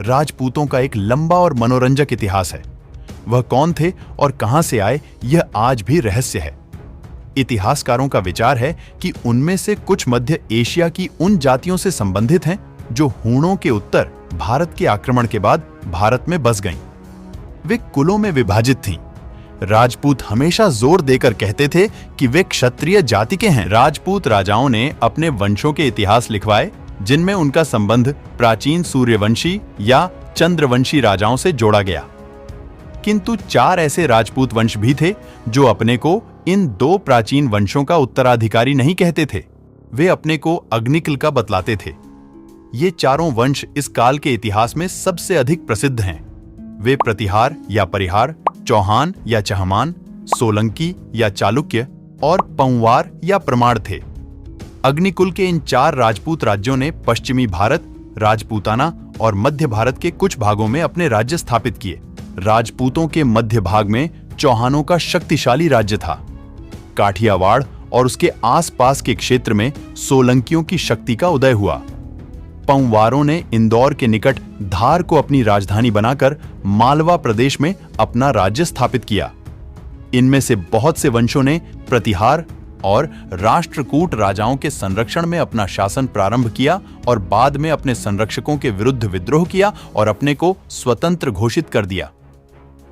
राजपूतों का एक लंबा और मनोरंजक इतिहास है। वह कौन थे और कहां से आए, यह आज भी रहस्य है। इतिहासकारों का विचार है कि उनमें से कुछ मध्य एशिया की उन जातियों से संबंधित हैं जो हूणों के उत्तर भारत के आक्रमण के बाद भारत में बस गईं। वे कुलों में विभाजित थीं। राजपूत हमेशा जोर देकर कहते थे कि वे क्षत्रिय जाति के हैं। राजपूत राजाओं ने अपने वंशों के इतिहास लिखवाए, जिनमें उनका संबंध प्राचीन सूर्यवंशी या चंद्रवंशी राजाओं से जोड़ा गया। किंतु 4 ऐसे राजपूत वंश भी थे जो अपने को इन 2 प्राचीन वंशों का उत्तराधिकारी नहीं कहते थे। वे अपने को अग्निकुल का बतलाते थे। ये चारों वंश इस काल के इतिहास में सबसे अधिक प्रसिद्ध हैं। वे प्रतिहार या परिहार, चौहान या चहमान, सोलंकी या चालुक्य और पंवार या प्रमाण थे। अग्निकुल के इन 4 राजपूत राज्यों ने पश्चिमी भारत, राजपूताना और मध्य भारत के कुछ भागों में अपने राज्य स्थापित किए। राजपूतों के मध्य भाग में चौहानों का शक्तिशाली राज्य था। काठियावाड़ और उसके आसपास के क्षेत्र में सोलंकियों की शक्ति का उदय हुआ। पंवारों ने इंदौर के निकट धार को अपनी राजधानी बनाकर मालवा प्रदेश में अपना राज्य स्थापित किया। इनमें से बहुत से वंशों ने प्रतिहार और राष्ट्रकूट राजाओं के संरक्षण में अपना शासन प्रारंभ किया और बाद में अपने संरक्षकों के विरुद्ध विद्रोह किया और अपने को स्वतंत्र घोषित कर दिया।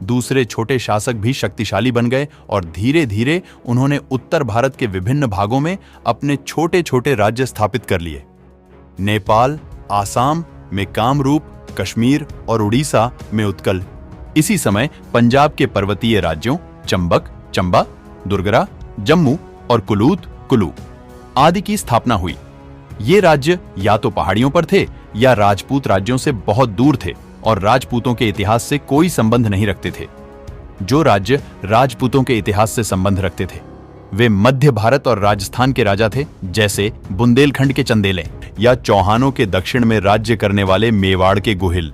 दूसरे छोटे शासक भी शक्तिशाली बन गए और धीरे धीरे उन्होंने उत्तर भारत के विभिन्न भागों में अपने छोटे छोटे राज्य स्थापित कर लिए। नेपाल, आसाम में कामरूप, कश्मीर और उड़ीसा में उत्कल। इसी समय पंजाब के पर्वतीय राज्यों चंबक, चंबा, दुर्गरा, जम्मू और कुलू आदि की स्थापना हुई। ये राज्य या तो पहाड़ियों पर थे या राजपूत राज्यों से बहुत दूर थे और राजपूतों के इतिहास से कोई संबंध नहीं रखते थे। जो राज्य राजपूतों के इतिहास से संबंध रखते थे वे मध्य भारत और राजस्थान के राजा थे, जैसे बुंदेलखंड के चंदेले या चौहानों के दक्षिण में राज्य करने वाले मेवाड़ के गुहिल।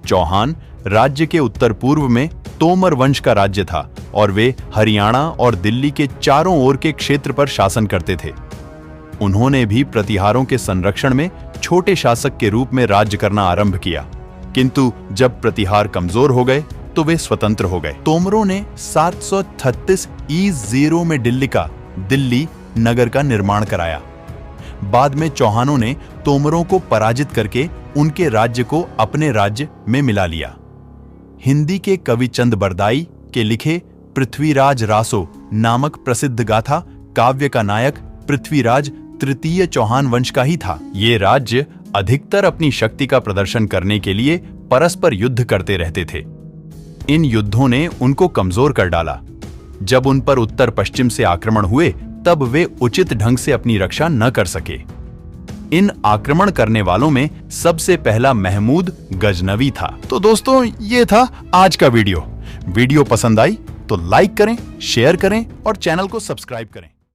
चौहान राज्य के उत्तर पूर्व में तोमर वंश का राज्य था और वे हरियाणा और दिल्ली के चारों ओर के क्षेत्र पर शासन करते थे। उन्होंने भी प्रतिहारों के संरक्षण में छोटे शासक के रूप में राज्य करना आरंभ किया, किंतु जब प्रतिहार कमजोर हो गए तो वे स्वतंत्र हो गए। तोमरों ने 736 E0 में दिल्ली नगर का निर्माण कराया। बाद में चौहानों ने तोमरों को पराजित करके उनके राज्य को अपने राज्य में मिला लिया। हिंदी के कवि चंद बरदाई के लिखे पृथ्वीराज रासो नामक प्रसिद्ध गाथा काव्य का नायक पृथ्वीराज तृतीय चौहान वंश का ही था। ये राज्य अधिकतर अपनी शक्ति का प्रदर्शन करने के लिए परस्पर युद्ध करते रहते थे। इन युद्धों ने उनको कमजोर कर डाला। जब उन पर उत्तर पश्चिम से आक्रमण हुए तब वे उचित ढंग से अपनी रक्षा न कर सके। इन आक्रमण करने वालों में सबसे पहला महमूद गजनवी था। तो दोस्तों, ये था आज का वीडियो पसंद आई तो लाइक करें, शेयर करें और चैनल को सब्सक्राइब करें।